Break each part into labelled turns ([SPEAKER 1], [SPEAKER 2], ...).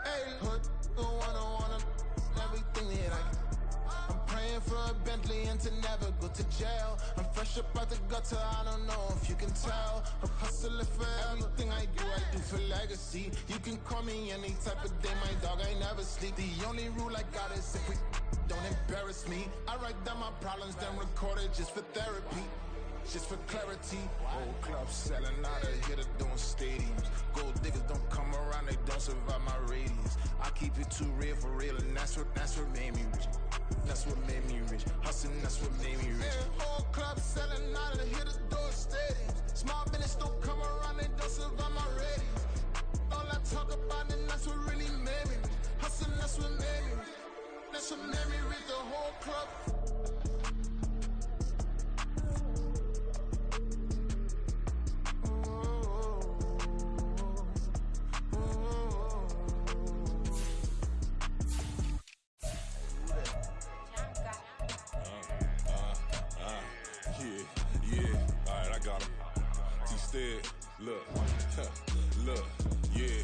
[SPEAKER 1] Hey, put the one-on-one everything that I can. I'm praying for a Bentley and to never go to jail. I'm fresh up out the gutter, I don't know if you can tell. I'm hustling for everything I do for legacy. You can call me any type of day, my dog, I never sleep. The only rule I got is if we don't embarrass me. I write down my problems, then record it just for therapy. Just for clarity, whole club selling out of here, doing stadiums. Gold diggers don't come around, they don't survive my radius. I keep it too real for real, and that's what made me rich. That's what made me rich. Hustling, that's what made me rich. Yeah, whole club selling out of here, doing stadiums. Small business don't come around, they don't survive my radius. All I talk about, and that's what really made me rich. Hustling, that's what made me rich. That's what made me rich, the whole club.
[SPEAKER 2] Look, yeah.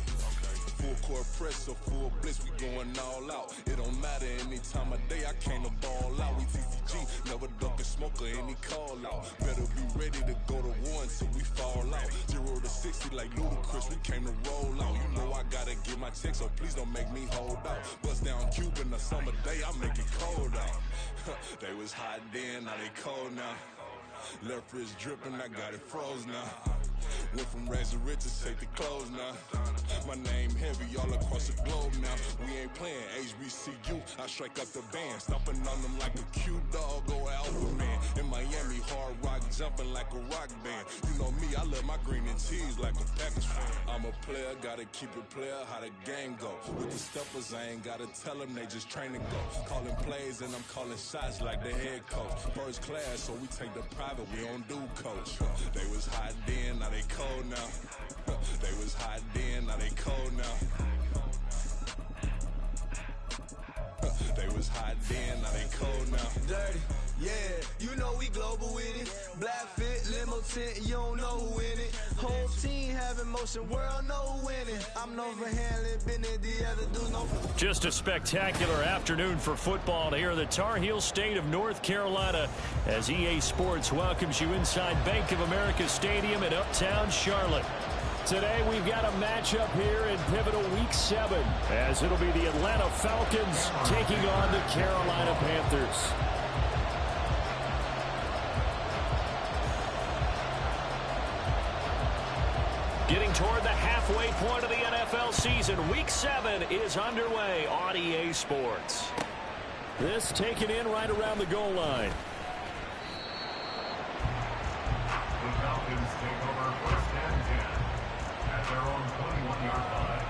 [SPEAKER 2] Full court press or full blitz, we going all out. It don't matter any time of day, I came to ball out. We TCG, never duck a smoke or any call out. Better be ready to go to war until we fall out. 0 to 60 like Ludacris, we came to roll out. You know I gotta get my check, so please don't make me hold out. Bust down Cuban a summer day, I make it cold out. They was hot then, now they cold now. Left wrist dripping, I got it froze now. Went from rags to riches, take the clothes now. My name heavy all across the globe now. We ain't playing HBCU, I strike up the band. Stomping on them like a cute dog or alpha man. In Miami, hard rock jumping like a rock band. You know me, I love my green and cheese like a Packers fan. I'm a player, gotta keep it player, how the game go. With the steppers, I ain't gotta tell them, they just train and go. Calling plays and I'm calling shots like the head coach. First class, so we take the private, we don't do coach. They was hot then, now they cold now. They was hot then, now they cold now. They was hot then, now they cold now.
[SPEAKER 3] Dirty, yeah, you know we global with it. Black fit, limo tint, you don't know who in it. Whole team having motion, world know who winning. I'm known for handling business, the other dudes know.
[SPEAKER 4] Just a spectacular afternoon for football here in the Tar Heel state of North Carolina as EA Sports welcomes you inside Bank of America Stadium in Uptown Charlotte. Today we've got a matchup here in pivotal week 7 as it'll be the Atlanta Falcons taking on the Carolina Panthers. Getting toward the halfway point of the NFL season, week 7 is underway on EA Sports. This taken in right around the goal line.
[SPEAKER 5] The Falcons take over first and 10 at their own 21-yard line.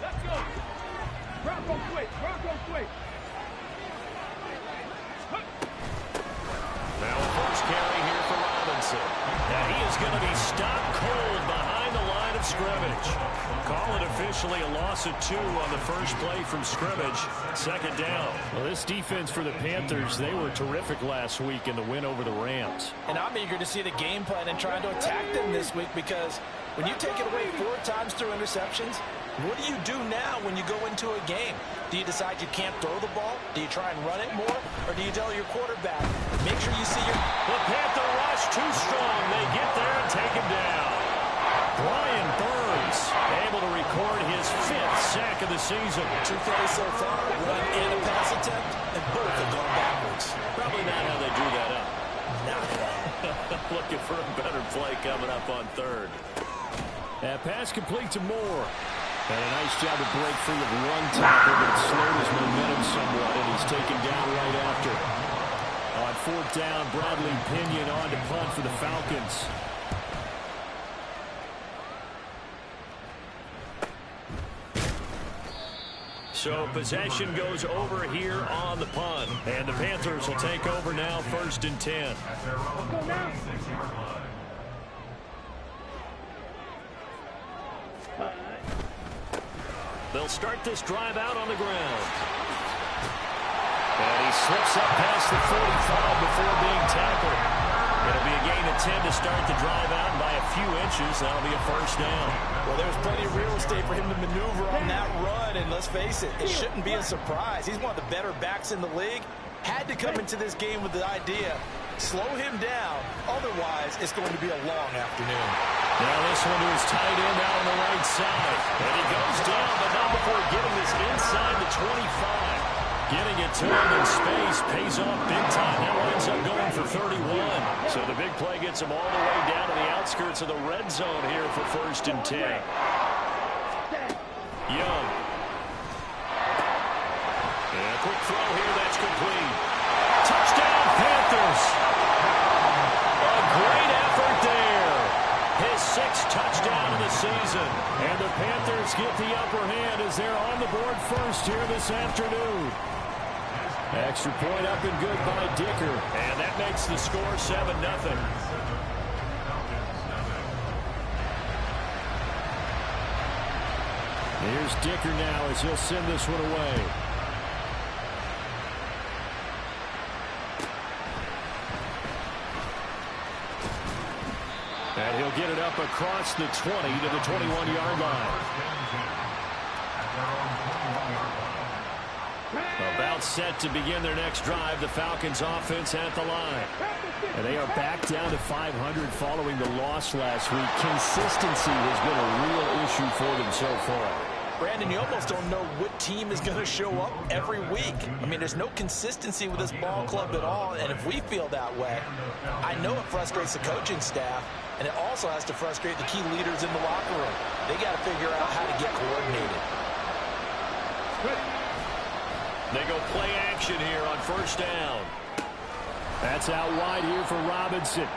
[SPEAKER 6] Let's go. Bronco quick. Bronco quick.
[SPEAKER 4] Now a first carry here for Robinson. Now he is going to be stopped cold behind the line of scrimmage. Call it officially a loss of 2 on the first play from scrimmage. Second down. Well, this defense for the Panthers, they were terrific last week in the win over the Rams.
[SPEAKER 7] And I'm eager to see the game plan and trying to attack them this week because when you take it away 4 times through interceptions, what do you do now when you go into a game? Do you decide you can't throw the ball? Do you try and run it more? Or do you tell your quarterback, make sure you see your...
[SPEAKER 4] The Panther rush too strong. They get there and take him down. Brian Burns able to record his 5th sack of the season.
[SPEAKER 7] 2 plays so far, run and a pass attempt, and both have gone backwards.
[SPEAKER 4] Probably not how they drew that up.
[SPEAKER 7] Not at all.
[SPEAKER 4] Looking for a better play coming up on 3rd. That pass complete to Moore. And a nice job to break free of one tackle, but it slowed his momentum somewhat, and he's taken down right after. On 4th down, Bradley Pinion on to punt for the Falcons. So possession goes over here on the punt. And the Panthers will take over now, 1st and 10.
[SPEAKER 5] At their own 26-yard line.
[SPEAKER 4] They'll start this drive out on the ground. And he slips up past the 45 before being tackled. It'll be a gain of 10 to start the drive out, and by a few inches, that'll be a first down.
[SPEAKER 7] Well, there's plenty of real estate for him to maneuver on that run, and let's face it, it shouldn't be a surprise. He's one of the better backs in the league. Had to come into this game with the idea, slow him down, otherwise it's going to be a long afternoon.
[SPEAKER 4] Now this one to his tight end out on the right side. And he goes down, but not before getting this inside the 25. Getting it to him in space pays off big time. Now winds up going for 31. So the big play gets him all the way down to the outskirts of the red zone here for 1st and 10. Young. And a quick throw here, that's complete. Touchdown, Panthers. A great effort there. His 6th touchdown of the season. And the Panthers get the upper hand as they're on the board first here this afternoon. Extra point up and good by Dicker. And that makes the score 7-0. Here's Dicker now as he'll send this one away. And he'll get it up across the 20 to the 21-yard line. About set to begin their next drive. The Falcons offense at the line. And they are back down to 500 following the loss last week. Consistency has been a real issue for them so far.
[SPEAKER 7] Brandon, you almost don't know what team is going to show up every week. I mean, there's no consistency with this ball club at all, and if we feel that way, I know it frustrates the coaching staff, and it also has to frustrate the key leaders in the locker room. They got to figure out how to get coordinated.
[SPEAKER 4] They go play action here on 1st down. That's out wide here for Robinson.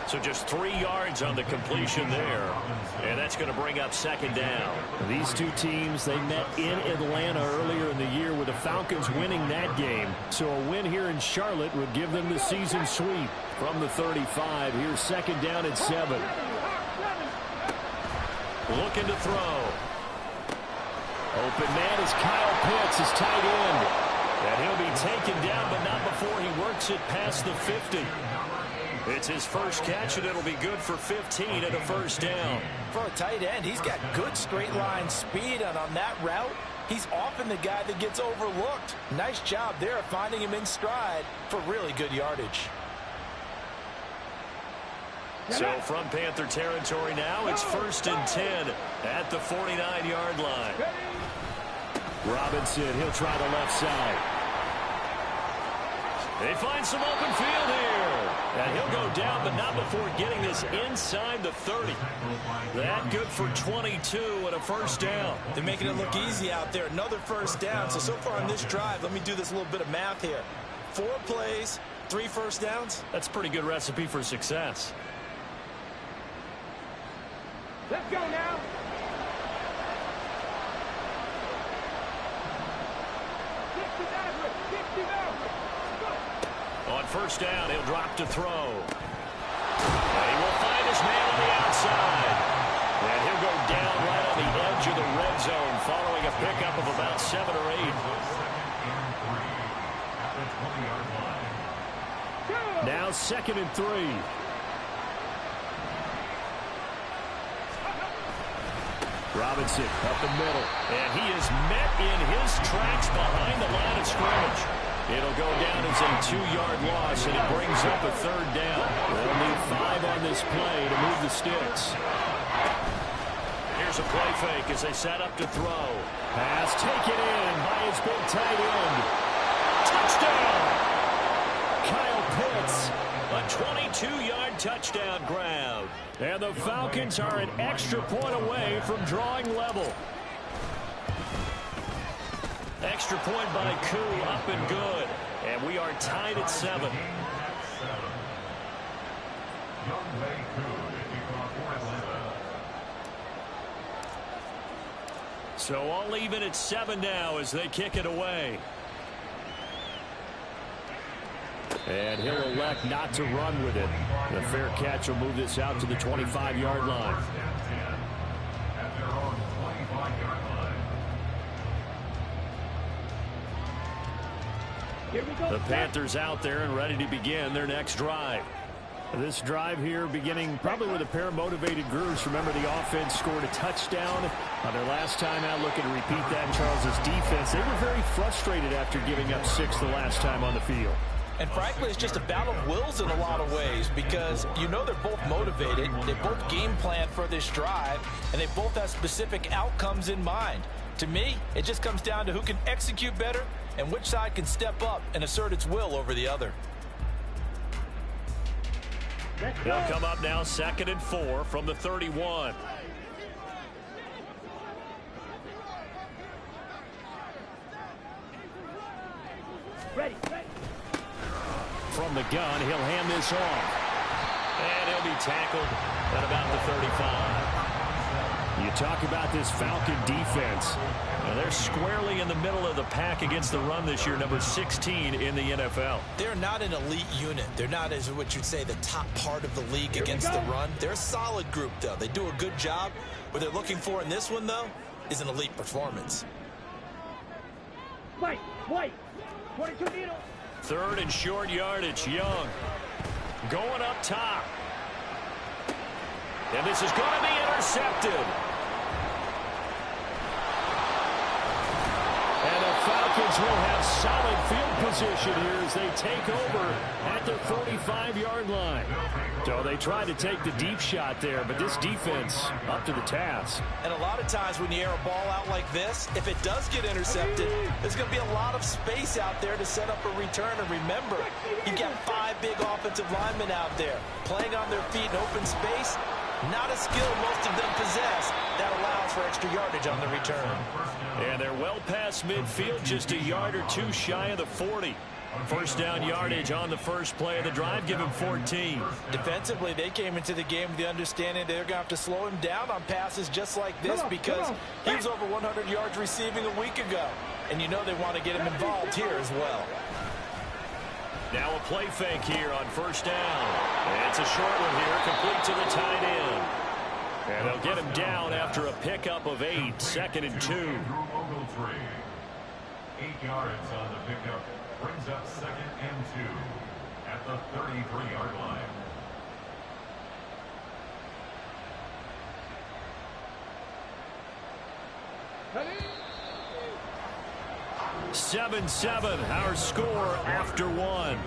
[SPEAKER 4] So just 3 yards on the completion there. And that's going to bring up 2nd down. These two teams, they met in Atlanta earlier in the year with the Falcons winning that game. So a win here in Charlotte would give them the season sweep. From the 35, here's 2nd down and 7. Looking to throw. Open man is Kyle Pitts, his tight end. And he'll be taken down, but not before he works it past the 50. It's his first catch, and it'll be good for 15 and a 1st down.
[SPEAKER 7] For a tight end, he's got good straight line speed, and on that route, he's often the guy that gets overlooked. Nice job there of finding him in stride for really good yardage.
[SPEAKER 4] So from Panther territory now, it's 1st and 10 at the 49-yard line. Robinson, he'll try the left side. They find some open field here. And he'll go down, but not before getting this inside the 30. That good for 22 and a 1st down.
[SPEAKER 7] They're making it look easy out there. Another 1st down. So far on this drive, let me do this little bit of math here. 4 plays, 3 1st downs.
[SPEAKER 4] That's a pretty good recipe for success.
[SPEAKER 6] Let's go now.
[SPEAKER 4] On 1st down, he'll drop to throw. And he will find his man on the outside. And he'll go down right on the edge of the red zone following a pickup of about 7 or 8. Now 2nd and 3. Robinson up the middle. And he is met in his tracks behind the line of scrimmage. It'll go down as a 2-yard loss, and it brings up a 3rd down. They'll need 5 on this play to move the sticks. Here's a play fake as they set up to throw. Pass taken in by his big tight end. Touchdown! Kyle Pitts, a 22-yard touchdown grab. And the Falcons are an extra point away from drawing level. Extra point by Koo, up and good. And we are tied at 7. So all even at 7 now as they kick it away. And he'll elect not to run with it. The fair catch will move this out to the 25-yard line. The Panthers out there and ready to begin their next drive. This drive here beginning probably with a pair of motivated groups. Remember, the offense scored a touchdown on their last time out. Looking to repeat that. Charles's defense, they were very frustrated after giving up 6 the last time on the field.
[SPEAKER 7] And frankly, it's just a battle of wills in a lot of ways because you know they're both motivated. They both game plan for this drive, and they both have specific outcomes in mind. To me, it just comes down to who can execute better and which side can step up and assert its will over the other.
[SPEAKER 4] They'll come up now 2nd and 4 from the 31.
[SPEAKER 6] Ready.
[SPEAKER 4] From the gun, he'll hand this off. And he'll be tackled at about the 35. You talk about this Falcon defense. Now they're squarely in the middle of the pack against the run this year, number 16 in the NFL.
[SPEAKER 7] They're not an elite unit. They're not, as what you'd say, the top part of the league against the run. They're a solid group, though. They do a good job. What they're looking for in this one, though, is an elite performance.
[SPEAKER 6] White. 22 needle.
[SPEAKER 4] 3rd and short yardage. Young going up top. And this is going to be intercepted. And the Falcons will have solid field position here as they take over at their 45-yard line. So they tried to take the deep shot there, but this defense up to the task.
[SPEAKER 7] And a lot of times when you air a ball out like this, if it does get intercepted, there's going to be a lot of space out there to set up a return. And remember, you've got 5 big offensive linemen out there playing on their feet in open space. Not a skill most of them possess. That allows for extra yardage on the return.
[SPEAKER 4] And they're well past midfield, just a yard or two shy of the 40. First down yardage on the first play of the drive, give him 14.
[SPEAKER 7] Defensively, they came into the game with the understanding they're going to have to slow him down on passes just like this because he was over 100 yards receiving a week ago. And you know they want to get him involved here as well.
[SPEAKER 4] Now a play fake here on first down. And it's a short one here, complete to the tight end. And they'll get him down after a pickup of 8, 2nd and 2.
[SPEAKER 5] 8 yards on the pickup brings up 2nd and 2 at the 33-yard line.
[SPEAKER 4] 7-7, our score after 1.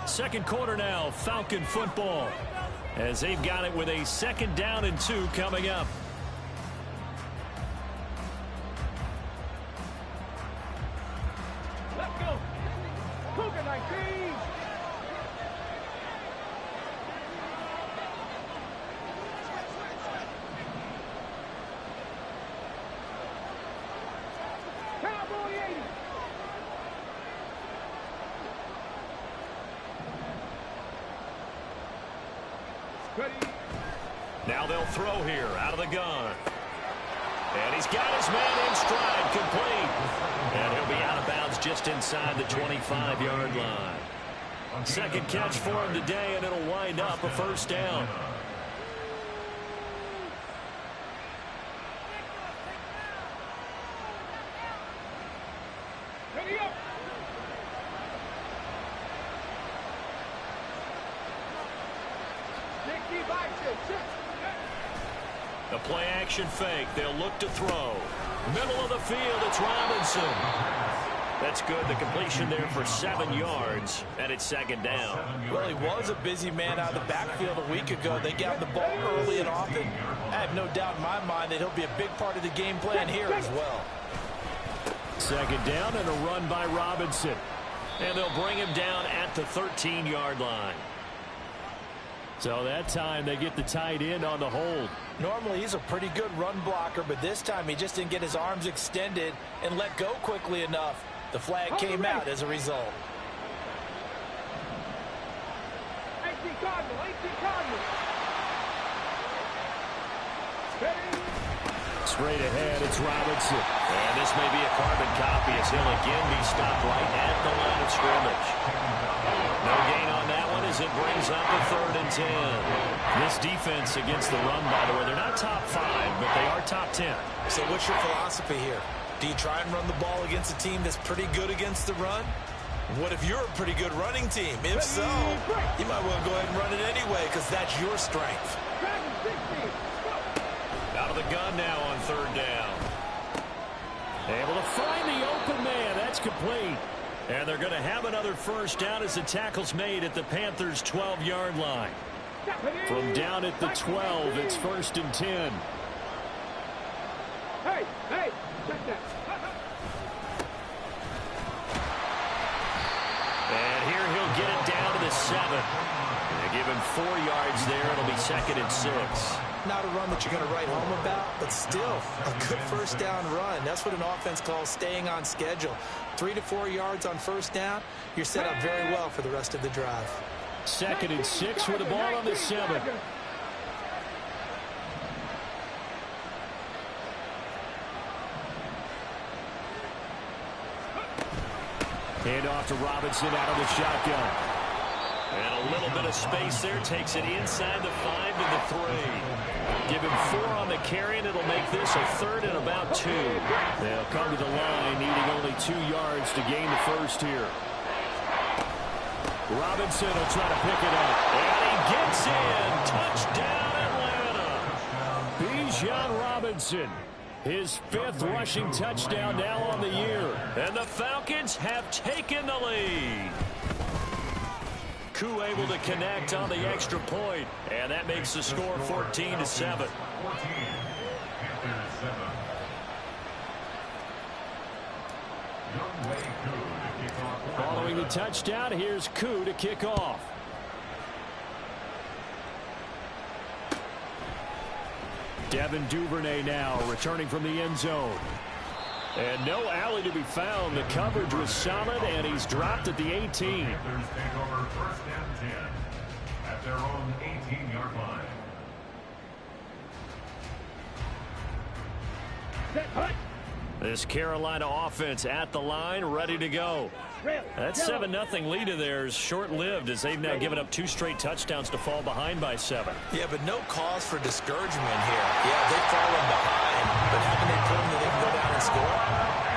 [SPEAKER 4] Second quarter now, Falcon football, as they've got it with a 2nd down and 2 coming up.
[SPEAKER 6] Let's go. Cougar 19. Cowboy 80. Ready.
[SPEAKER 4] Now they'll throw here out of the gun. And he's got his man in stride, complete. And he'll be out of bounds just inside the 25-yard line. Second catch for him today, and it'll wind up a first down.
[SPEAKER 6] Ready up.
[SPEAKER 4] The play action fake. They'll look to throw. Middle of the field, it's Robinson. That's good. The completion there for 7 yards, and it's 2nd down.
[SPEAKER 7] Well, he was a busy man out of the backfield a week ago. They got the ball early and often. I have no doubt in my mind that he'll be a big part of the game plan here as well.
[SPEAKER 4] 2nd down and a run by Robinson. And they'll bring him down at the 13-yard line. So that time they get the tight end on the hold.
[SPEAKER 7] Normally he's a pretty good run blocker, but this time he just didn't get his arms extended and let go quickly enough. The flag came out as a result.
[SPEAKER 6] 18 Cardinal. Ready.
[SPEAKER 4] Straight ahead, it's Robinson. And this may be a carbon copy as he'll again be stopped right at the line of scrimmage. No gain on that one as it brings up a 3rd and 10. This defense against the run, by the way, they're not top 5, but they are top 10.
[SPEAKER 7] So what's your philosophy here? Do you try and run the ball against a team that's pretty good against the run? What if you're a pretty good running team? If so, you might want to go ahead and run it anyway because that's your strength.
[SPEAKER 4] Out of the gun now on third down. Able to find the open man. That's complete. And they're going to have another first down as the tackle's made at the Panthers' 12-yard line. From down at the 12, it's 1st and 10.
[SPEAKER 6] Hey, check that.
[SPEAKER 4] And here he'll get it down to the 7. They give him 4 yards there. It'll be 2nd and 6.
[SPEAKER 7] Not a run that you're going to write home about, but still a good first down run. That's what an offense calls staying on schedule. 3 to 4 yards on first down. You're set up very well for the rest of the drive.
[SPEAKER 4] 2nd and 6 with the ball on the 7. Hand off to Robinson out of the shotgun. And a little bit of space there. Takes it inside the 5 to the 3. Give him 4 on the carry, and it'll make this a 3rd and about 2. They'll come to the line, needing only 2 yards to gain the first here. Robinson will try to pick it up. And he gets in. Touchdown, Atlanta. Bijan Robinson. His 5th rushing touchdown now on the year. And the Falcons have taken the lead. Koo able to connect on the extra point. And that makes the score 14-7. Following the touchdown, here's Koo to kick off. Devin Duvernay now returning from the end zone. And no alley to be found. The coverage was solid, and he's dropped at the 18.
[SPEAKER 5] Panthers take over 1st and 10 at their own 18-yard line.
[SPEAKER 4] This Carolina offense at the line, ready to go. That 7-0 lead of theirs short-lived as they've now given up 2 straight touchdowns to fall behind by 7.
[SPEAKER 7] Yeah, but no cause for discouragement here. Yeah, they've fallen behind, but haven't they proven that they can go down and score?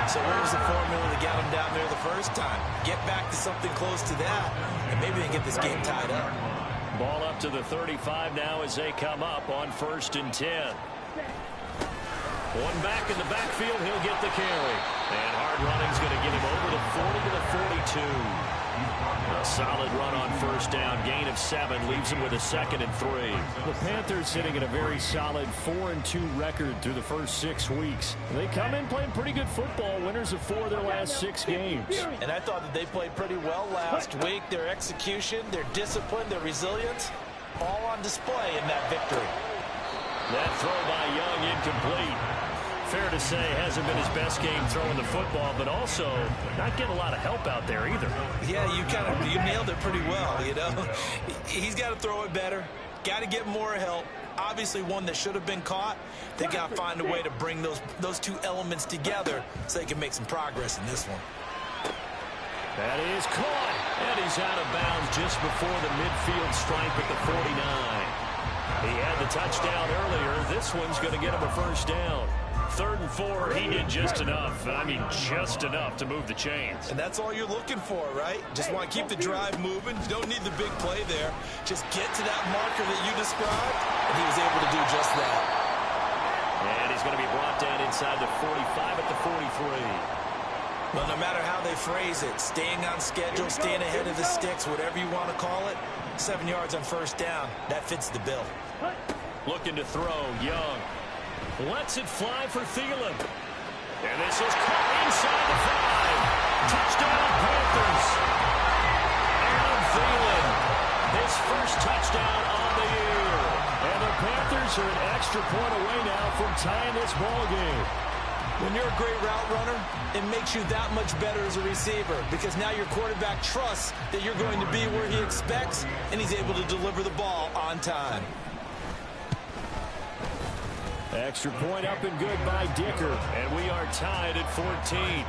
[SPEAKER 7] So what was the formula that got them down there the first time? Get back to something close to that, and maybe they can get this game tied up.
[SPEAKER 4] Ball up to the 35 now as they come up on 1st and 10. One back in the backfield, he'll get the carry. And hard running's going to get him over the 40 to the 42. A solid run on first down. Gain of 7 leaves him with a 2nd and 3.
[SPEAKER 8] The Panthers sitting at a very solid 4-2 record through the first 6 weeks. They come in playing pretty good football. Winners of 4 of their last 6 games.
[SPEAKER 7] And I thought that they played pretty well last week. Their execution, their discipline, their resilience, all on display in that victory.
[SPEAKER 4] That throw by Young incomplete. Fair to say, hasn't been his best game throwing the football, but also not getting a lot of help out there either.
[SPEAKER 7] Yeah, you nailed it pretty well, you know. He's got to throw it better. Got to get more help. Obviously one that should have been caught. They got to find a way to bring those 2 elements together so they can make some progress in this one.
[SPEAKER 4] That is caught, and he's out of bounds just before the midfield stripe at the 49. He had the touchdown earlier. This one's going to get him a first down. 3rd and 4, he did just enough. I mean, just enough to move the chains.
[SPEAKER 7] And that's all you're looking for, right? Just want to keep the drive moving. You don't need the big play there. Just get to that marker that you described, and he was able to do just that.
[SPEAKER 4] And he's going to be brought down inside the 45 at the 43.
[SPEAKER 7] Well, no matter how they phrase it, staying on schedule, staying ahead of the sticks, whatever you want to call it, 7 yards on first down, that fits the bill.
[SPEAKER 4] Looking to throw, Young. Lets it fly for Thielen. And this is caught inside the 5. Touchdown, Panthers. Adam Thielen, his first touchdown on the year. And the Panthers are an extra point away now from tying this ball game.
[SPEAKER 7] When you're a great route runner, it makes you that much better as a receiver because now your quarterback trusts that you're going to be where he expects, and he's able to deliver the ball on time.
[SPEAKER 4] Extra point up and good by Dicker, and we are tied at 14.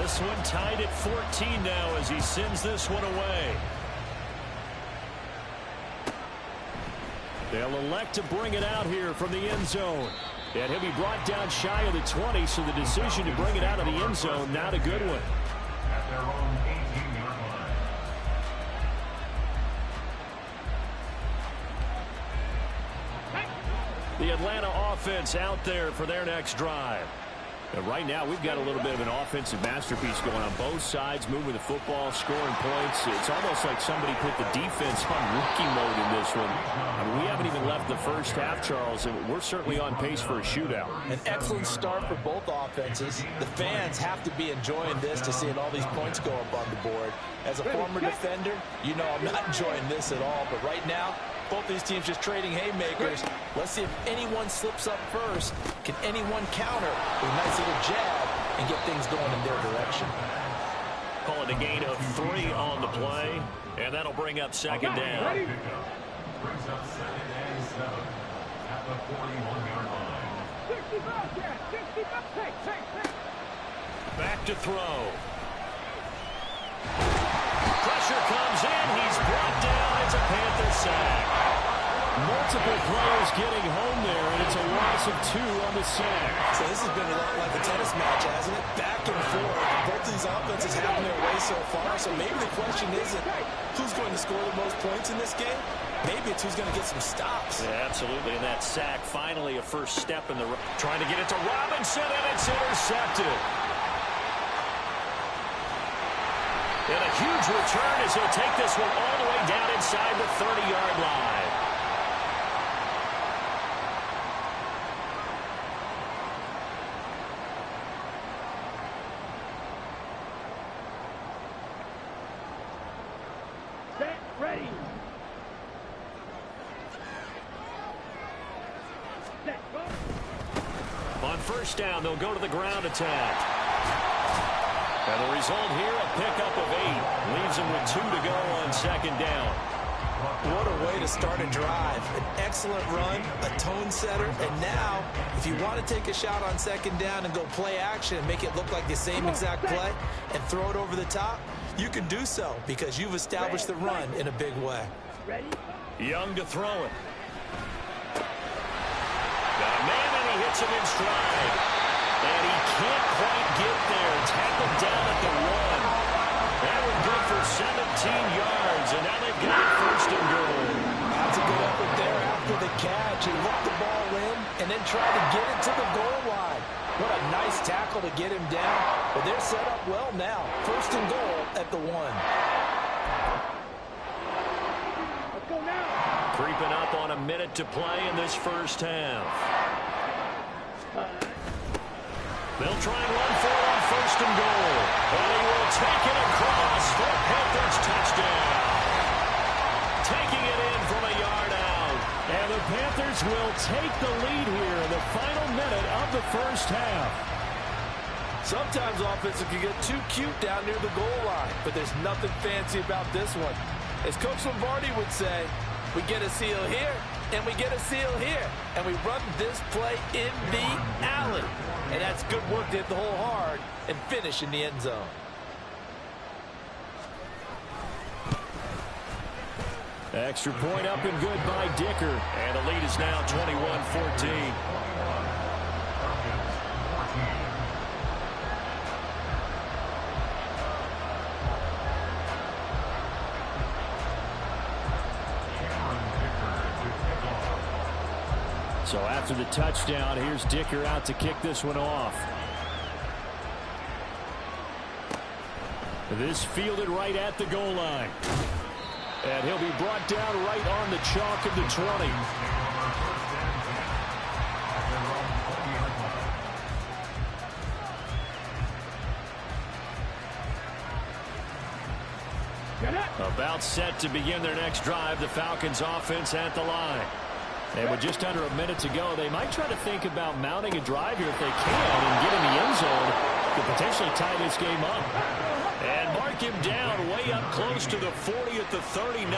[SPEAKER 4] this one tied at 14 now as he sends this one away. They'll elect to bring it out here from the end zone. And he'll be brought down shy of the 20, so the decision to bring it out of the end zone, not a good one.
[SPEAKER 5] At their own 18-yard line.
[SPEAKER 4] The Atlanta offense out there for their next drive. And right now, we've got a little bit of an offensive masterpiece going on both sides, moving the football, scoring points. It's almost like somebody put the defense on rookie mode in this one. I mean, we haven't even left the first half, Charles, and we're certainly on pace for a shootout.
[SPEAKER 7] An excellent start for both offenses. The fans have to be enjoying this to seeing all these points go up on the board. As a former defender, you know I'm not enjoying this at all, but right now, both these teams just trading haymakers. Let's see if anyone slips up first. Can anyone counter with a nice little jab and get things going in their direction?
[SPEAKER 4] Call it a gain of 3 on the play, and that'll bring up second down.
[SPEAKER 5] Brings up 2nd and 7 at the 41-yard line.
[SPEAKER 6] 65, yeah, 65. Take.
[SPEAKER 4] Back to throw. Pressure comes in. He's brought down. It's a Panther sack. Multiple players getting home there, and it's a loss of 2 on the sack.
[SPEAKER 7] So this has been a lot like a tennis match, hasn't it? Back and forth. Both of these offenses having their way so far. So maybe the question isn't who's going to score the most points in this game. Maybe it's who's going to get some stops.
[SPEAKER 4] Yeah, absolutely. And that sack, finally a first step in the trying to get it to Robinson, and it's intercepted. And a huge return as he'll take this one all the way down inside the 30-yard line.
[SPEAKER 6] Set, ready. Set, go.
[SPEAKER 4] On first down, they'll go to the ground attack. And the result here, a pickup of 8. Leaves them with 2 to go on second down.
[SPEAKER 7] What a way to start a drive. An excellent run, a tone setter, and now, if you want to take a shot on second down and go play action and make it look like the same exact play and throw it over the top, you can do so because you've established the run in a big way.
[SPEAKER 6] Ready?
[SPEAKER 4] Young to throw it. Got a man, and he hits him in stride. And he can't quite get there. Tackled down at the 1. That would go for 17 yards, and now they've got it first and goal.
[SPEAKER 7] That's a good effort there after the catch. He looked the ball in and then tried to get it to the goal line. What a nice tackle to get him down. But they're set up well now. First and goal at the 1.
[SPEAKER 6] Let's go now.
[SPEAKER 4] Creeping up on a minute to play in this first half. They'll try and run for it on first and goal. And he will take it across for a Panthers touchdown. Taking it in from a yard out. And the Panthers will take the lead here in the final minute of the first half.
[SPEAKER 7] Sometimes offenses can get too cute down near the goal line, but there's nothing fancy about this one. As Coach Lombardi would say, we get a seal here, and we get a seal here, and we run this play in the alley. And that's good work to hit the hole hard and finish in the end zone.
[SPEAKER 4] Extra point up and good by Dicker. And the lead is now 21-14. So after the touchdown, here's Dicker out to kick this one off. This fielded right at the goal line. And he'll be brought down right on the chalk of the 20. About set to begin their next drive, the Falcons offense at the line. And with just under a minute to go, they might try to think about mounting a drive here if they can and get in the end zone to potentially tie this game up. And mark him down way up close to the 40 at the 39.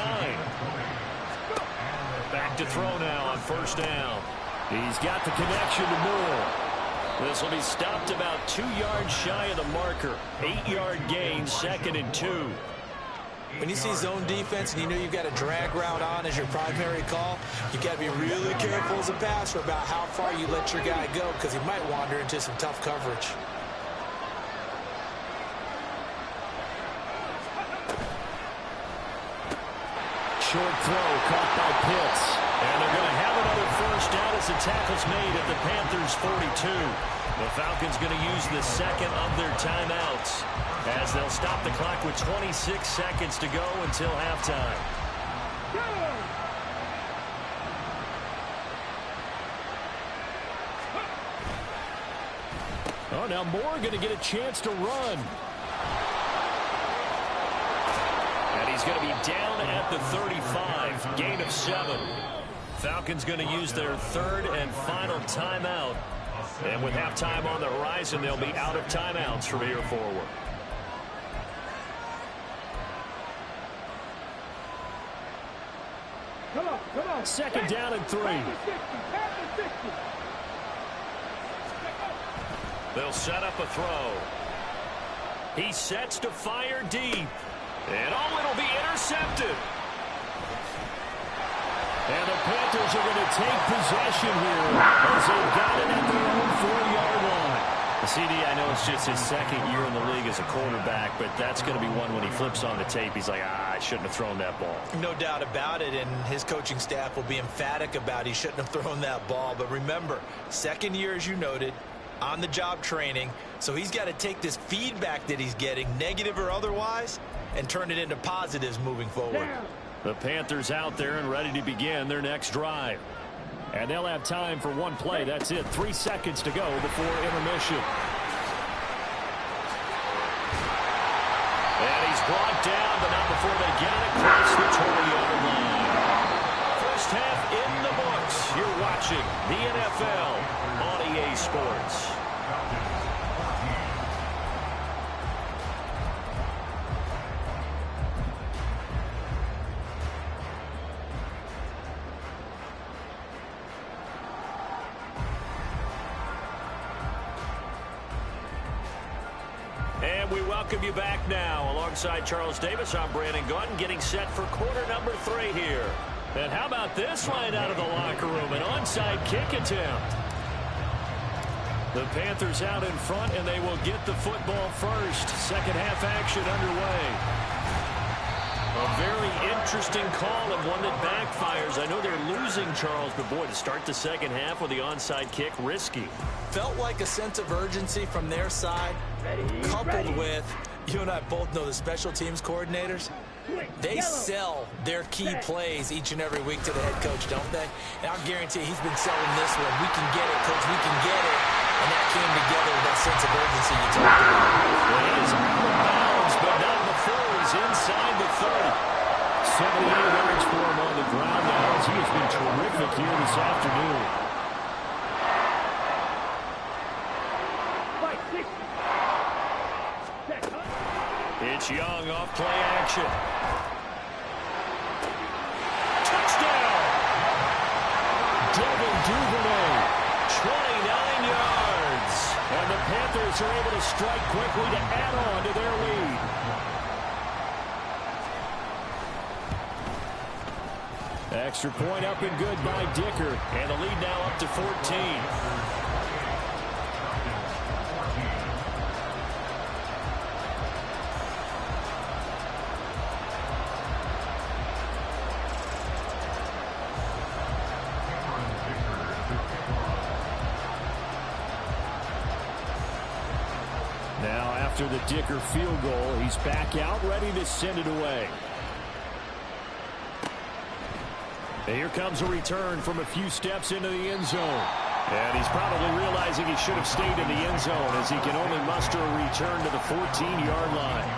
[SPEAKER 4] Back to throw now on first down. He's got the connection to Moore. This will be stopped about 2 yards shy of the marker. 8-yard gain, 2nd and 2.
[SPEAKER 7] When you see zone defense and you know you've got a drag route on as your primary call, you've got to be really careful as a passer about how far you let your guy go because he might wander into some tough coverage.
[SPEAKER 4] Short throw caught by Pitts. And they're going to have another first down as the tackle's made at the Panthers' 42. The Falcons going to use the second of their timeouts as they'll stop the clock with 26 seconds to go until halftime.
[SPEAKER 8] Oh, now Moore going to get a chance to run.
[SPEAKER 4] And he's going to be down at the 35, gain of 7. Falcons going to use their third and final timeout. And with halftime on the horizon, they'll be out of timeouts from here forward.
[SPEAKER 6] Come on.
[SPEAKER 8] 2nd down and 3.
[SPEAKER 4] They'll set up a throw. He sets to fire deep. And it'll be intercepted.
[SPEAKER 8] And the Panthers are going to take possession here as they've got it at their own 4-yard line.
[SPEAKER 4] CD, I know it's just his second year in the league as a quarterback, but that's going to be one when he flips on the tape. He's like, I shouldn't have thrown that ball.
[SPEAKER 7] No doubt about it, and his coaching staff will be emphatic about he shouldn't have thrown that ball. But remember, second year, as you noted, on-the-job training, so he's got to take this feedback that he's getting, negative or otherwise, and turn it into positives moving forward.
[SPEAKER 4] The Panthers out there and ready to begin their next drive.
[SPEAKER 8] And they'll have time for one play. That's it. 3 seconds to go before intermission.
[SPEAKER 4] And he's brought down, but not before they get it across the 20-yard line. First half in the books. You're watching the NFL on EA Sports. And we welcome you back now. Alongside Charles Davis, I'm Brandon Gautin, getting set for quarter number 3 here. And how about this line out of the locker room? An onside kick attempt. The Panthers out in front, and they will get the football first. Second half action underway. A very interesting call and one that backfires. I know they're losing, Charles, but boy, to start the second half with the onside kick, risky.
[SPEAKER 7] Felt like a sense of urgency from their side, coupled with, you and I both know the special teams coordinators, they sell their key plays each and every week to the head coach, don't they? And I'll guarantee he's been selling this one. We can get it, coach, we can get it. And that came together with that sense of urgency you talked about.
[SPEAKER 4] Well, he is out of bounds, but not before he's inside the 30.
[SPEAKER 8] 78 yards for him on the ground now as he has been terrific here this afternoon.
[SPEAKER 4] It's Young off play action. Touchdown!
[SPEAKER 8] Devin Duvernay.
[SPEAKER 4] 29 yards.
[SPEAKER 8] And the Panthers are able to strike quickly to add on to their lead. Extra point up and good by Dicker.
[SPEAKER 4] And the lead now up to 14.
[SPEAKER 8] Now after the Dicker field goal, he's back out ready to send it away.
[SPEAKER 4] And here comes a return from a few steps into the end zone. And he's probably realizing he should have stayed in the end zone as he can only muster a return to the 14-yard line.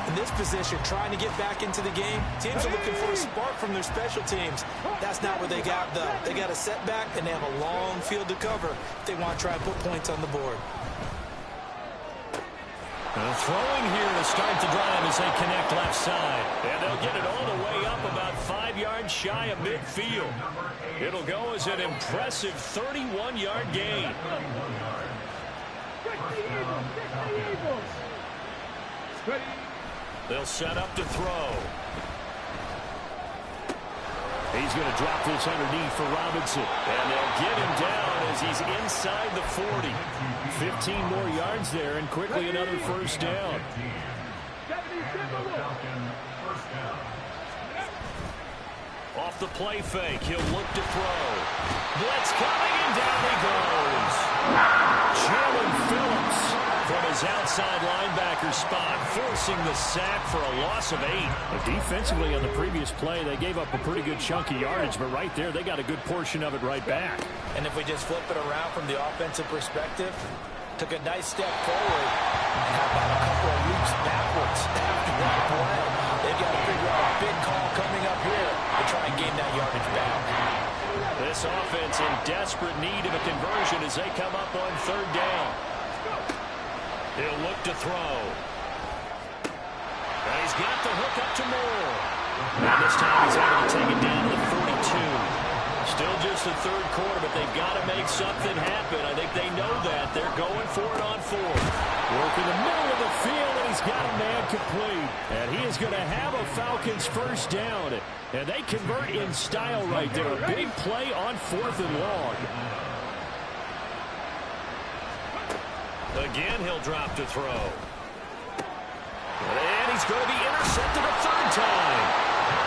[SPEAKER 7] In this position, trying to get back into the game, teams are looking for a spark from their special teams. That's not what they got, though. They got a setback, and they have a long field to cover if they want to try and put points on the board.
[SPEAKER 4] Throwing here to start the drive as they connect left side. And they'll get it all the way up about 5 yards shy of midfield. It'll go as an impressive 31-yard gain. They'll set up to throw. He's going to drop this underneath for Robinson. And they'll get him down as he's inside the 40. 15 more yards there and quickly another first down. Off the play fake, he'll look to throw. Blitz coming, and down he goes. Jalen Phillips from his outside linebacker spot, forcing the sack for a loss of 8. Defensively on the previous play, they gave up a pretty good chunk of yardage, but right there, they got a good portion of it right back.
[SPEAKER 7] And if we just flip it around from the offensive perspective, took a nice step forward, and how about a couple of leaps backwards after that play? They've got to figure out a big call coming up here to try and gain that yardage back.
[SPEAKER 4] This offense in desperate need of a conversion as they come up on third down. He'll look to throw. And he's got the hook up to Moore. And this time he's able to take it down to the 42. Still just the third quarter, but they've got to make something happen. I think they know that. They're going for it on fourth. Work in the middle of the field, and he's got a man complete. And he is going to have a Falcons first down. And they convert in style right there. A big play on 4th and long. Again, he'll drop to throw. And he's going to be intercepted a third time.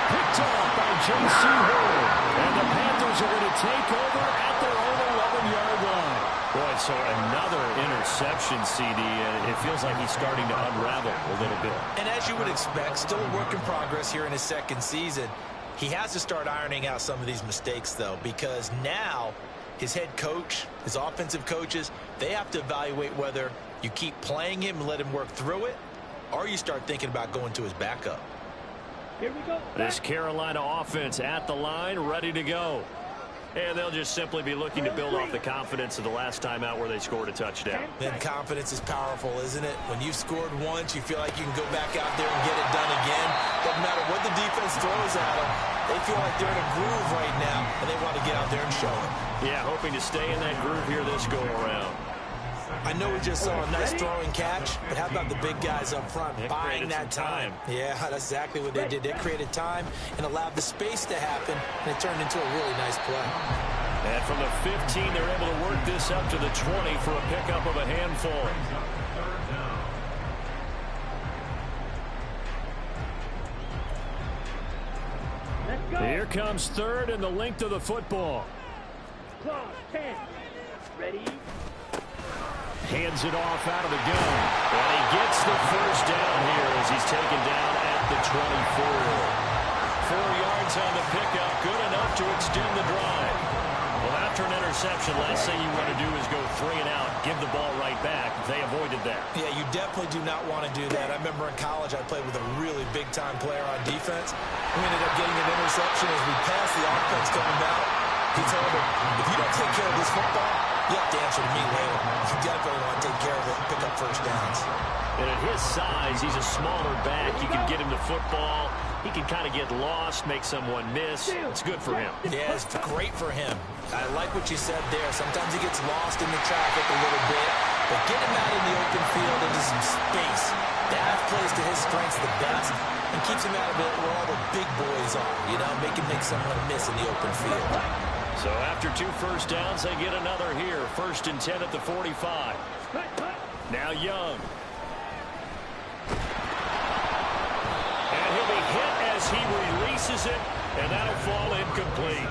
[SPEAKER 4] Picked off by J.C. Horn. And the Panthers are going to take over at their own 11-yard line. Boy, so another interception, CD, and it feels like he's starting to unravel a little bit.
[SPEAKER 7] And as you would expect, still a work in progress here in his second season. He has to start ironing out some of these mistakes, though, because now his head coach, his offensive coaches, they have to evaluate whether you keep playing him and let him work through it, or you start thinking about going to his backup.
[SPEAKER 6] Here we go.
[SPEAKER 4] This Carolina offense at the line, ready to go. And they'll just simply be looking to build off the confidence of the last time out where they scored a touchdown.
[SPEAKER 7] Then confidence is powerful, isn't it? When you've scored once, you feel like you can go back out there and get it done again. Doesn't matter what the defense throws at them. They feel like they're in a groove right now, and they want to get out there and show it.
[SPEAKER 4] Yeah, hoping to stay in that groove here this go-around.
[SPEAKER 7] I know we just saw a nice throwing catch, but how about the big guys up front buying that time? Yeah, that's exactly what they did. They created time and allowed the space to happen, and it turned into a really nice play.
[SPEAKER 4] And from the 15, they're able to work this up to the 20 for a pickup of a handful. Here comes third and the length of the football.
[SPEAKER 6] Clock, 10. Ready?
[SPEAKER 4] Hands it off out of the gun. And he gets the first down here as he's taken down at the 24. 4 yards on the pickup. Good enough to extend the drive. Well, after an interception, last thing you want to do is go 3 and out, give the ball right back. They avoided that.
[SPEAKER 7] Yeah, you definitely do not want to do that. I remember in college I played with a really big-time player on defense. We ended up getting an interception as we passed the offense coming out. He told him, if you don't take care of this football, you have to answer to me later. You definitely want to take care of it and pick up first downs.
[SPEAKER 4] And at his size, he's a smaller back. You can get him the football. He can kind of get lost, make someone miss. It's good for him.
[SPEAKER 7] Yeah, it's great for him. I like what you said there. Sometimes he gets lost in the traffic a little bit, but get him out in the open field into some space. That plays to his strengths the best and keeps him out of it where all the big boys are, you know, make someone miss in the open field.
[SPEAKER 4] So after 2 first downs, they get another here. 1st and 10 at the 45. Now Young. And he'll be hit as he releases it, and that'll fall incomplete.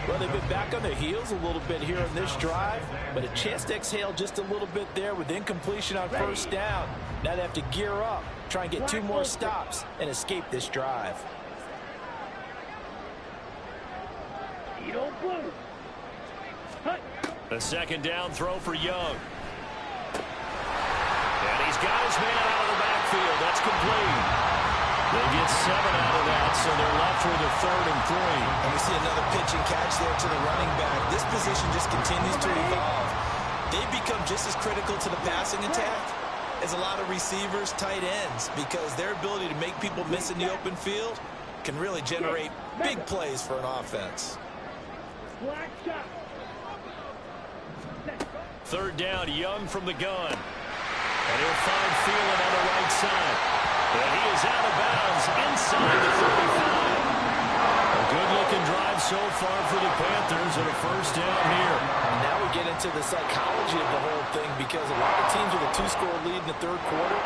[SPEAKER 7] Well, they've been back on their heels a little bit here in this drive, but a chance to exhale just a little bit there with incompletion on first down. Now they have to gear up, try and get 2 more stops, and escape this drive.
[SPEAKER 4] A 2nd down throw for Young. And he's got his man out of the backfield. That's complete. They get 7 out of that, so they're left with a 3rd and 3.
[SPEAKER 7] And we see another pitch and catch there to the running back. This position just continues to evolve. They've become just as critical to the passing attack as a lot of receivers, tight ends, because their ability to make people miss in the open field can really generate big plays for an offense.
[SPEAKER 4] 3rd down, Young from the gun. And he'll find Thielen on the right side. And he is out of bounds inside the 35. A good-looking drive so far for the Panthers and a first down here.
[SPEAKER 7] And now we get into the psychology of the whole thing, because a lot of teams with a 2-score lead in the third quarter,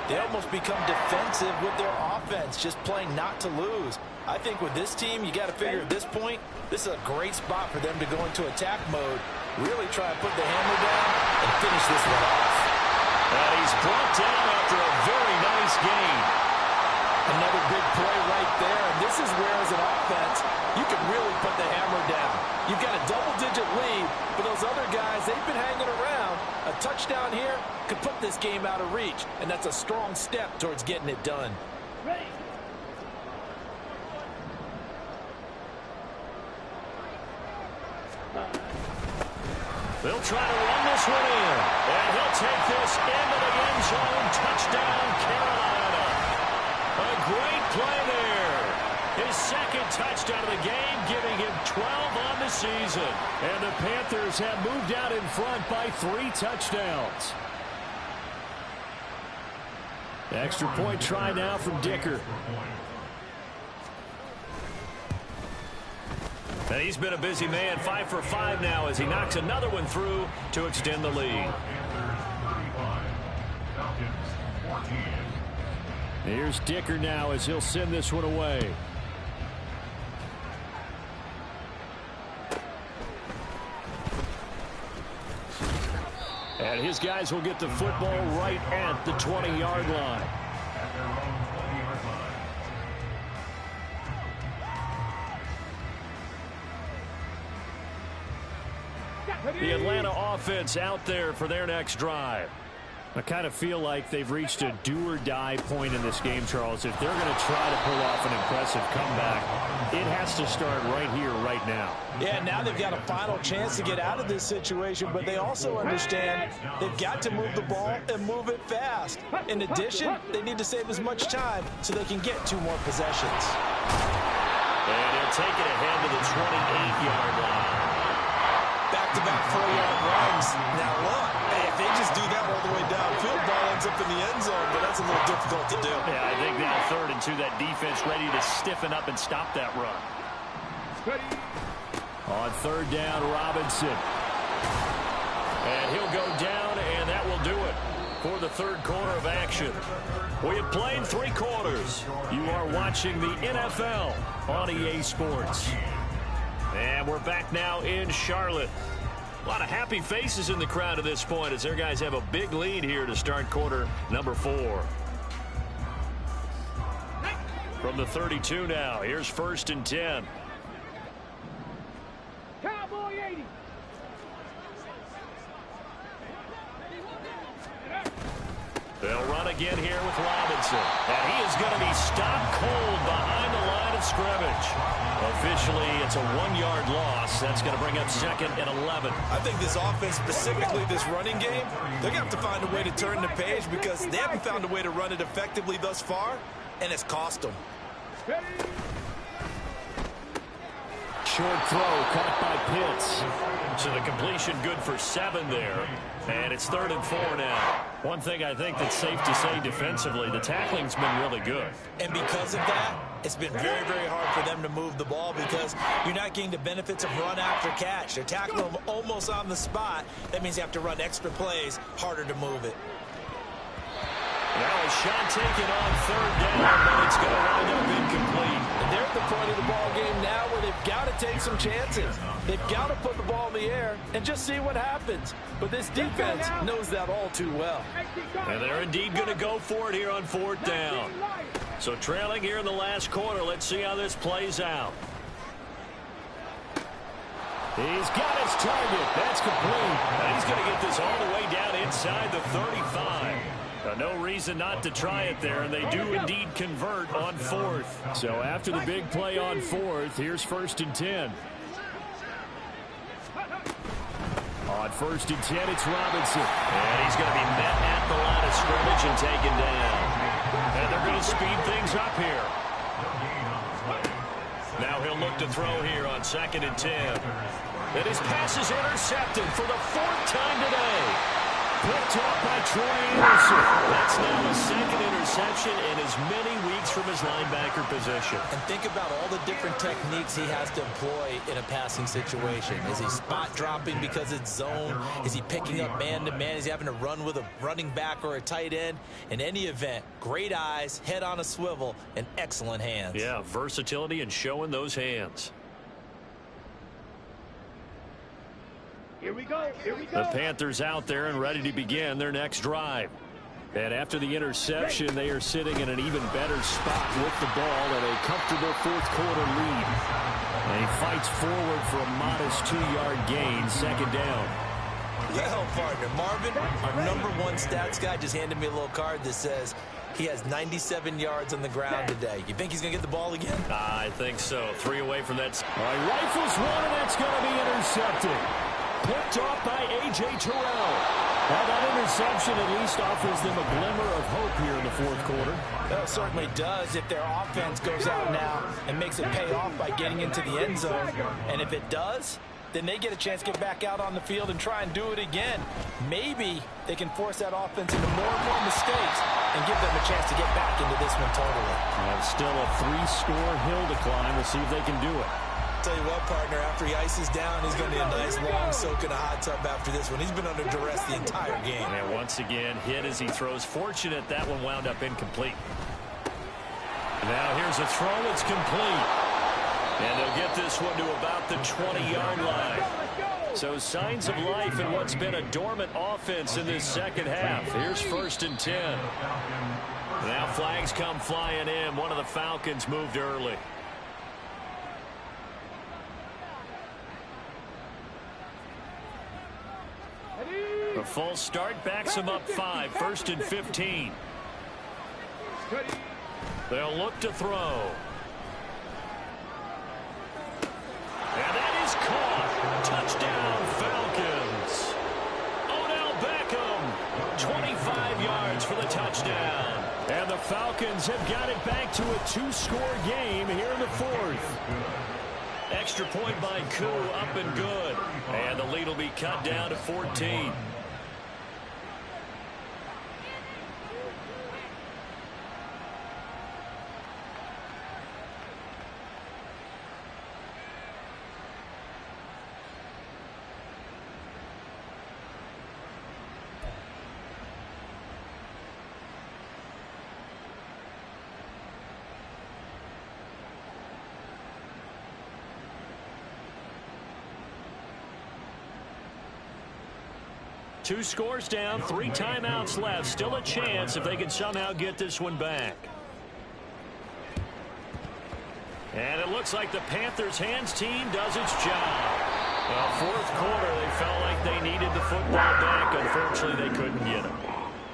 [SPEAKER 7] they almost become defensive with their offense, just playing not to lose. I think with this team, you got to figure at this point, this is a great spot for them to go into attack mode, really try to put the hammer down and finish this one off.
[SPEAKER 4] And he's brought down after a very nice gain.
[SPEAKER 7] Another big play right there, and this is where, as an offense, you can really put the hammer down. You've got a double-digit lead, but those other guys, they've been hanging around. A touchdown here could put this game out of reach, and that's a strong step towards getting it done.
[SPEAKER 4] They'll try to run this one in, and he'll take this into the end zone. Touchdown, Carolina. A great play there. His second touchdown of the game, giving him 12 on the season. And the Panthers have moved out in front by 3 touchdowns. Extra point try now from Dicker. And he's been a busy man, 5 for 5 now as he knocks another one through to extend the lead. Here's Dicker now as he'll send this one away. And his guys will get the football right at the 20-yard line. The Atlanta offense out there for their next drive. I kind of feel like they've reached a do-or-die point in this game, Charles. If they're going to try to pull off an impressive comeback, it has to start right here, right now.
[SPEAKER 7] Yeah, now they've got a final chance to get out of this situation, but they also understand they've got to move the ball and move it fast. In addition, they need to save as much time so they can get 2 more possessions.
[SPEAKER 4] And he'll take it ahead to the 28-yard line.
[SPEAKER 7] Back-to-back 4-yard runs. Now look, if they just do that all the way downfield, ball ends up in the end zone, but that's a little difficult to do.
[SPEAKER 4] Yeah, I think now 3rd and 2, that defense ready to stiffen up and stop that run. On 3rd down, Robinson. And he'll go down, and that will do it for the 3rd quarter of action. We have played 3 quarters. You are watching the NFL on EA Sports. And we're back now in Charlotte. A lot of happy faces in the crowd at this point as their guys have a big lead here to start quarter number 4. From the 32 now, here's 1st and 10.
[SPEAKER 6] Cowboy 80.
[SPEAKER 4] They'll run again here with Robinson. And he is going to be stopped cold behind the line of scrimmage. Officially, it's a 1-yard loss. That's going to bring up 2nd and 11.
[SPEAKER 7] I think this offense, specifically this running game, they're going to have to find a way to turn the page because they haven't found a way to run it effectively thus far, and it's cost them.
[SPEAKER 4] Short throw caught by Pitts. So the completion good for 7 there. And it's 3rd and 4 now. One thing I think that's safe to say defensively, the tackling's been really good.
[SPEAKER 7] And because of that, it's been very, very hard for them to move the ball because you're not getting the benefits of run after catch. They're tackling them almost on the spot. That means you have to run extra plays, harder to move it.
[SPEAKER 4] Now a shot taken on 3rd down, but it's going to wind up incomplete.
[SPEAKER 7] And they're at the point of the ball game now where they've got to take some chances. They've got to put the ball in the air and just see what happens. But this defense knows that all too well.
[SPEAKER 4] And they're indeed going to go for it here on 4th down. So trailing here in the last quarter, let's see how this plays out. He's got his target. That's complete. And he's going to get this all the way down inside the 35. No reason not to try it there, and they do indeed convert on 4th. So after the big play on 4th, here's 1st and 10. On 1st and 10, it's Robinson. And he's going to be met at the line of scrimmage and taken down. And they're going to speed things up here. Now he'll look to throw here on 2nd and 10. And his pass is intercepted for the 4th time today. Picked off by Troy Anderson. That's now his second interception in as many weeks from his linebacker position.
[SPEAKER 7] And think about all the different techniques he has to employ in a passing situation. Is he spot dropping because it's zone? Is he picking up man-to-man? Is he having to run with a running back or a tight end? In any event, great eyes, head on a swivel, and excellent hands.
[SPEAKER 4] Yeah, versatility and showing those hands.
[SPEAKER 6] Here we go. Here we go.
[SPEAKER 4] The Panthers out there and ready to begin their next drive. And after the interception, they are sitting in an even better spot with the ball and a comfortable fourth-quarter lead. And he fights forward for a modest 2-yard gain, second down.
[SPEAKER 7] Well, partner, Marvin, our #1 stats guy, just handed me a little card that says he has 97 yards on the ground today. You think he's going to get the ball again?
[SPEAKER 4] I think so. 3 away from that. All right, rifles one, and that's going to be intercepted. Picked off by A.J. Terrell. Well, that interception at least offers them a glimmer of hope here in the fourth quarter.
[SPEAKER 7] Well, it certainly does if their offense goes out now and makes it pay off by getting into the end zone. And if it does, then they get a chance to get back out on the field and try and do it again. Maybe they can force that offense into more and more mistakes and give them a chance to get back into this one totally.
[SPEAKER 4] And still a 3-score hill to climb. We'll see if they can do it.
[SPEAKER 7] Tell you what, partner, after he ices down, he's going to need a nice long soak in a hot tub after this one. He's been under duress the entire game.
[SPEAKER 4] And once again, hit as he throws. Fortunate that one wound up incomplete. Now here's a throw. It's complete. And they'll get this one to about the 20-yard line. So signs of life in what's been a dormant offense in this second half. Here's 1st and 10. Now flags come flying in. One of the Falcons moved early. A false start backs him up 5. 1st and 15. They'll look to throw. And that is caught. Touchdown, Falcons. Odell Beckham, 25 yards for the touchdown. And the Falcons have got it back to a 2-score game here in the fourth. Extra point by Koo, up and good. And the lead will be cut down to 14. Two scores down, 3 timeouts left. Still a chance if they can somehow get this one back. And it looks like the Panthers' hands team does its job. Well, fourth quarter, they felt like they needed the football back. Unfortunately, they couldn't get it.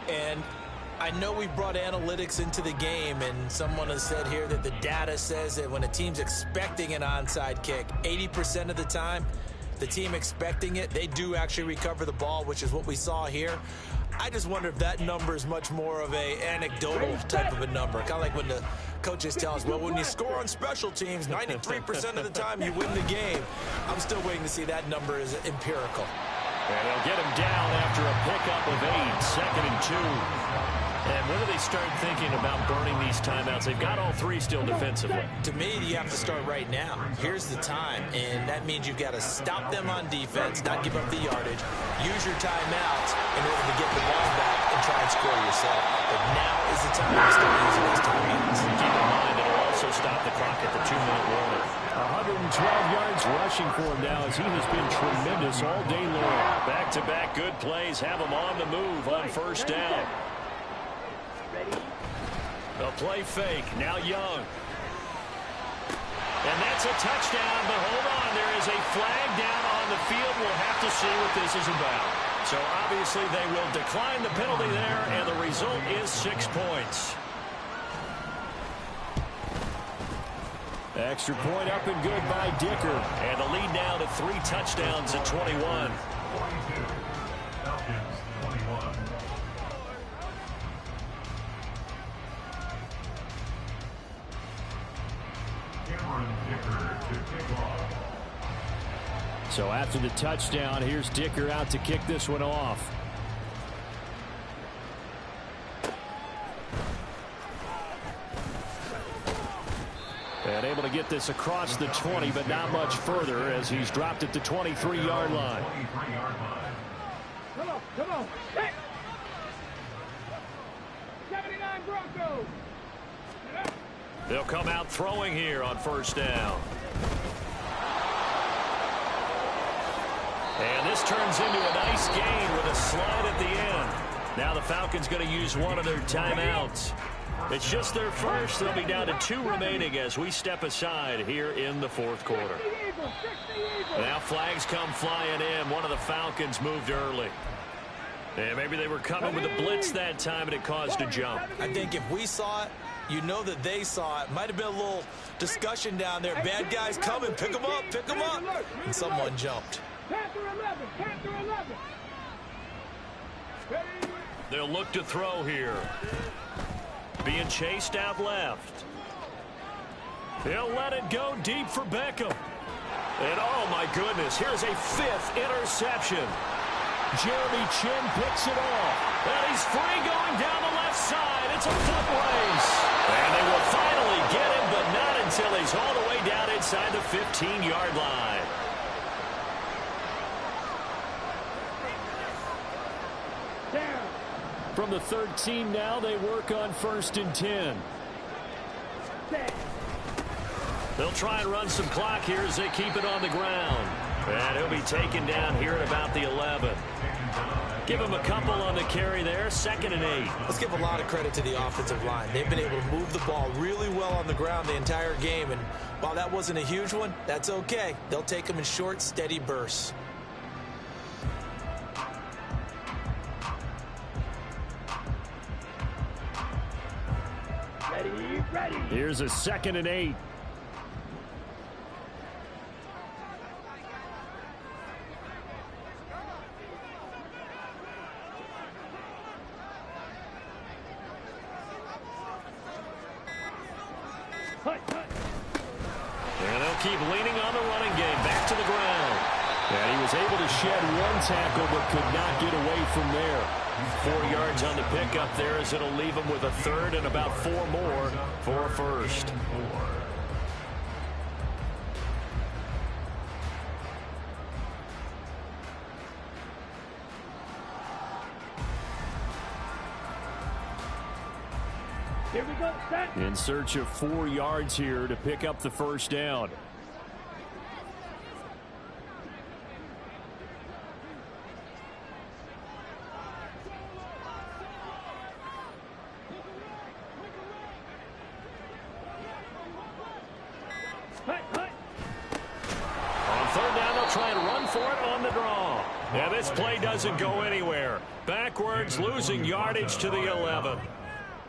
[SPEAKER 7] And I know we brought analytics into the game, and someone has said here that the data says that when a team's expecting an onside kick, 80% of the time, the team expecting it, they do actually recover the ball, which is what we saw here. I just wonder if that number is much more of a anecdotal type of a number. Kind of like when the coaches tell us, well, when you score on special teams, 93% of the time you win the game. I'm still waiting to see that number is empirical.
[SPEAKER 4] And they'll get him down after a pickup of 8, 2nd and 2. And when do they start thinking about burning these timeouts? They've got all 3 still defensively.
[SPEAKER 7] To me, you have to start right now. Here's the time, and that means you've got to stop them on defense, not give up the yardage, use your timeouts in order to get the ball back and try and score yourself. But now is the time to start using those timeouts.
[SPEAKER 4] Keep in mind, it'll also stop the clock at the 2-minute warning. 112 yards rushing for him now as he has been tremendous all day long. Back-to-back good plays have him on the move on 1st down. The play fake, now Young. And that's a touchdown, but hold on, there is a flag down on the field. We'll have to see what this is about. So obviously they will decline the penalty there, and the result is 6 points. Extra point up and good by Dicker. And the lead now to 3 touchdowns at 21.
[SPEAKER 5] 42. Falcons 21.
[SPEAKER 4] So after the touchdown, here's Dicker out to kick this one off.
[SPEAKER 8] get this across the 20, but not much further as he's dropped at the 23-yard line.
[SPEAKER 6] Come on, come on. Hey. 79 Broncos.
[SPEAKER 4] They'll come out throwing here on first down. And this turns into a nice gain with a slide at the end. Now the Falcons going to use one of their timeouts. It's just their first. They'll be down to 2 remaining as we step aside here in the fourth quarter. Now flags come flying in. One of the Falcons moved early. And maybe they were coming with a blitz that time and it caused a jump.
[SPEAKER 7] I think if we saw it, you know that they saw it. Might have been a little discussion down there. Bad guys coming. Pick them up. Pick them up. And someone jumped.
[SPEAKER 6] Panther 11. Panther 11.
[SPEAKER 4] They'll look to throw here. Being chased out left. They'll let it go deep for Beckham. And oh my goodness, here's a 5th interception. Jeremy Chin picks it off. And he's free going down the left side. It's a foot race. And they will finally get him, but not until he's all the way down inside the 15-yard line.
[SPEAKER 8] From the 13 now, they work on 1st and 10.
[SPEAKER 4] They'll try and run some clock here as they keep it on the ground. And he'll be taken down here at about the 11. Give him a couple on the carry there. 2nd and 8.
[SPEAKER 7] Let's give a lot of credit to the offensive line. They've been able to move the ball really well on the ground the entire game. And while that wasn't a huge one, that's okay. They'll take them in short, steady bursts.
[SPEAKER 6] Ready.
[SPEAKER 8] Here's a 2nd and 8.
[SPEAKER 4] And they'll keep leaning on the running game. Back to the ground.
[SPEAKER 8] And he was able to shed 1 tackle but could not get away from there.
[SPEAKER 4] 4 yards on the pickup there as it'll leave him with a 3rd and about 4 more for a 1st.
[SPEAKER 6] Here we go. Set.
[SPEAKER 8] In search of 4 yards here to pick up the 1st down.
[SPEAKER 4] Yeah, this play doesn't go anywhere. Backwards, losing yardage to the 11.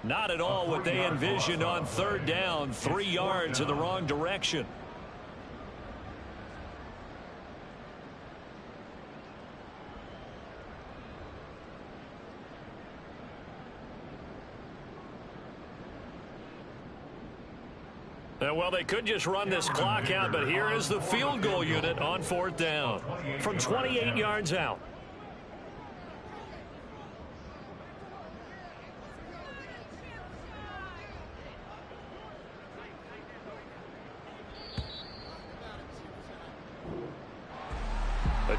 [SPEAKER 4] Not at all what they envisioned on 3rd down. 3 yards in the wrong direction. Well, they could just run this clock out, but here is the field goal unit on 4th down from 28 yards out.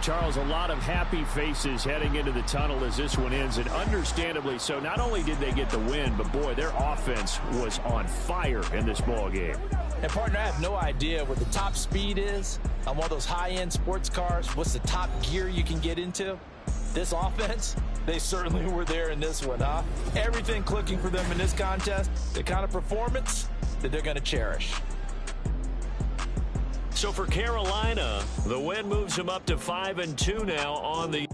[SPEAKER 8] Charles, a lot of happy faces heading into the tunnel as this one ends, and understandably so. Not only did they get the win, but boy, their offense was on fire in this ball game.
[SPEAKER 7] And partner, I have no idea what the top speed is on one of those high-end sports cars. What's the top gear you can get into? This offense, they certainly were there in this one, huh? Everything clicking for them in this contest, the kind of performance that they're going to cherish.
[SPEAKER 4] So for Carolina, the win moves them up to 5-2 now on the